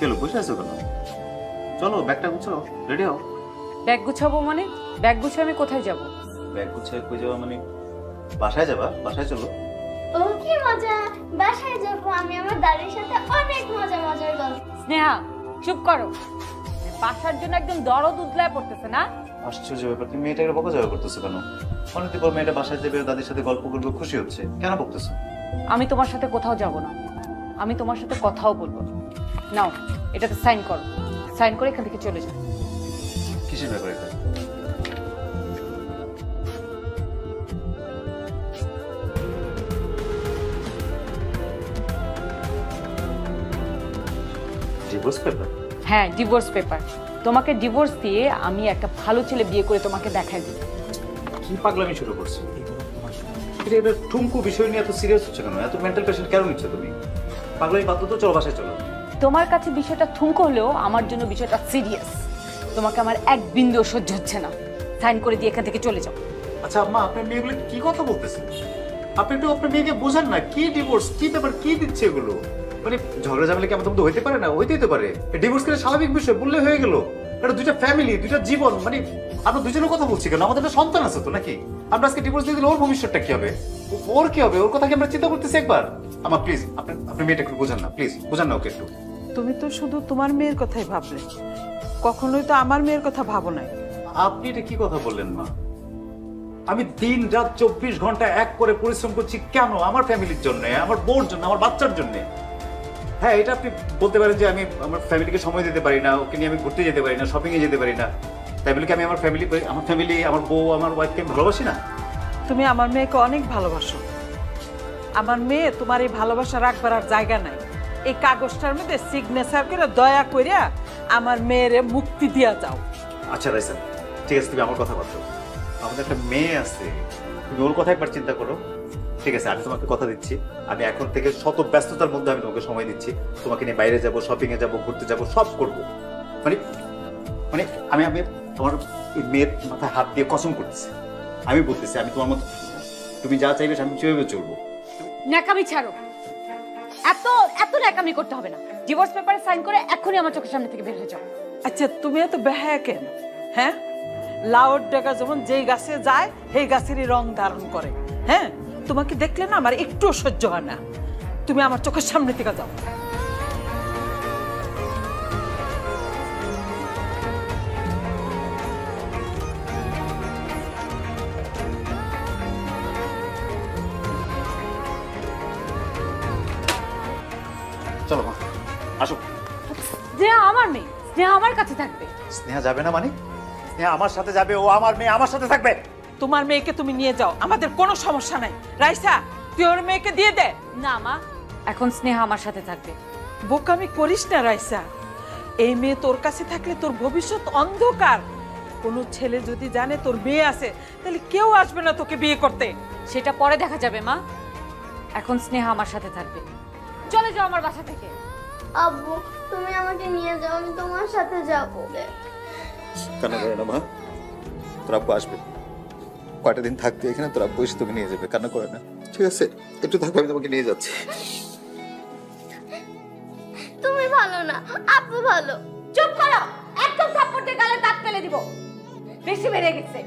কেলো বসে আছো কেন? চলো ব্যাগটা গুছাও, রেডি হও। ব্যাগ গুছাবো মানে? ব্যাগ গুছিয়ে আমি কোথায় যাব? ব্যাগ গুছিয়ে কই যাবা মানে? বাসায় যাবা? বাসায় চলো। ও কি মজা, বাসায় যাব আমি আমার দাদির সাথে অনেক মজার গল্প। স্নেহা চুপ করো, বাসার জন্য একদম দরদ উতলায় পড়তেছে না? আশ্চর্য ব্যাপার, তুমি মেয়েটাকে বকাঝকা করতেছো কেন? অনেকদিন পর মেয়েটা বাসায় যাবে, দাদির সাথে গল্প করবে, খুশি হচ্ছে, কেন বকতেছো? আমি তোমার সাথে কোথাও যাব না, আমি তোমার সাথে কথাও বলবো না। নাও এটাতে সাইন করো, সাইন করে এখান থেকে চলে যাও। কিসের ব্যাপার এটা? Divorce paper? হ্যাঁ ডিভোর্স পেপার। তোমাকে ডিভোর্স দিয়ে আমি একটা ভালো ছেলে বিয়ে করে তোমাকে দেখাই দিই। কি পাগলামি শুরু করছো? এটা ঠুমকু বিষয় নিয়ে এত সিরিয়াস হচ্ছে কেন? এত মেন্টাল পেশেন্ট কেন নিচ্ছ তুমি? পাগলামি বাদ তো, চলো বাসায় চলো। তোমার কাছে বিষয়টা ঠুমকো হলেও আমার জন্য বিষয়টা সিরিয়াস। তোমাকে আমার এক বিন্দু সহ্য হচ্ছে না, সাইন করে দিয়ে এখান থেকে চলে যাও। আচ্ছা আম্মা, আপনার মেয়েগুলো কি কথা বলতেছেন? আপনি একটু আপনার মেয়েকে বোঝান না, কি ডিভোর্স, কি ব্যাপার, কি দিচ্ছে এগুলো? মানে ঝগড়া ঝামেলা কি আমাদের মধ্যে হইতে পারে না? হইতেই তো পারে। ডিভোর্স করে স্বাভাবিক বিষয়, বললে হয়ে গেল। এটা দুইটা ফ্যামিলি, দুইটা জীবন, মানে আমরা দুজনের কথা বলছি কেন? আমাদের একটা সন্তান আছে তো নাকি? আমরা আজকে ডিভোর্স দিয়ে দিলে ওর ভবিষ্যৎটা কি হবে? ওর কি হবে? ওর কথা কি আমরা চিন্তা করতেছি একবার? আমার প্লিজ, আপনি মেয়েটা একটু বোঝান না, প্লিজ বোঝান না ওকে একটু। তুমি তো শুধু তোমার মেয়ের কথাই ভাবলে, কখনোই তো আমার মেয়ের কথা ভাবো নাই। আপনি এটা কি কথা বললেন মা? আমি দিন রাত 24 ঘন্টা এক করে পরিশ্রম করছি কেন? আমার ফ্যামিলির জন্য, আমার বউর জন্য, আমার বাচ্চার জন্য। হ্যাঁ, এটা আপনি বলতে পারেন যে আমি আমার ফ্যামিলিকে সময় দিতে পারি না, ওকে নিয়ে আমি ঘুরতে যেতে পারি না, শপিং এ যেতে পারি না। তাই বলে কি আমি আমার ফ্যামিলি, আমার বউ, আমার ওয়াইফকে ভালোবাসি না? তুমি আমার মেয়েকে অনেক ভালোবাসো। আমার মেয়ে তোমার এই ভালোবাসা রাখবার আর জায়গা নাই। এই কাগজটার মধ্যে সিগনেচার করে দয়া কইরা আমার মেয়েরে মুক্তি দিয়া যাও। আচ্ছা রাইসা, ঠিক আছে, তুমি আমার কথা বলো। আমাদের একটা মেয়ে আছে, তুমি ওর কথা একবার চিন্তা করো। ঠিক আছে, আমি তোমাকে কথা দিচ্ছি, আমি এখন থেকে শত ব্যস্ততার মধ্যে আমি তোমাকে সময় দিচ্ছি। তোমাকে নিয়ে বাইরে যাবো, শপিং এ যাবো, ঘুরতে যাবো, সব করবো। মানে মানে আমি আমি তোমার মেয়ের মাথায় হাত দিয়ে কসম করতেছি, আমি বলতেছি আমি তোমার মতো, তুমি যা চাইবে আমি সেভাবে চলবো। ন্যাকামি ছাড়ো, এত এত ন্যাকামি করতে হবে না। ডিভোর্স পেপারে সাইন করে এখনই আমার চোখের সামনে থেকে বের হয়ে যাও। আচ্ছা তুমি এত বেহায়া কেন? হ্যাঁ, লাউড ডাকা যেমন যেই গাছে যায় সেই গাছেরই রং ধারণ করে। হ্যাঁ, তোমাকে দেখলে না আমার একটু সহ্য হয় না। তুমি আমার চোখের সামনে থেকে যাও। চলো মা, আসো। স্নেহা আমার মেয়ে, স্নেহা আমার কাছে থাকবে। স্নেহা যাবে না মানে? স্নেহা আমার সাথে যাবে, ও আমার মেয়ে, আমার সাথে থাকবে। তোমার মেয়েকে তুমি নিয়ে যাও, আমাদের কোনো সমস্যা নাই। রাইসা, তুই ওর মেয়েকে দিয়ে দে। না মা, এখন স্নেহা আমার সাথে থাকবে। বোকামি করিস না রাইসা, এই মেয়ে তোর কাছে থাকলে তোর ভবিষ্যৎ অন্ধকার। কোনো ছেলে যদি জানে তোর মেয়ে আছে, তাহলে কেউ আসবে না তোকে বিয়ে করতে। সেটা পরে দেখা যাবে মা, এখন স্নেহা আমার সাথে থাকবে। চলে যাও আমার বাসা থেকে। আব্বু তুমি আমাকে নিয়ে যাও, আমি তোমার সাথে যাবো। কেন করে না মা? তোর আব্বু আসবে, কয়টা দিন থাকতে এখানে, তোর আব্বু এসে তোকে নিয়ে যাবে, কান্না করে না। ঠিক আছে, একটু থাকবে, আমি তোমাকে নিয়ে যাচ্ছি। তুমি ভালো না, আব্বু ভালো। চুপ করো, একদম থাপ্পড় দিয়ে গালে দাঁত ফেলে দিব। বেশি বেড়ে গেছে।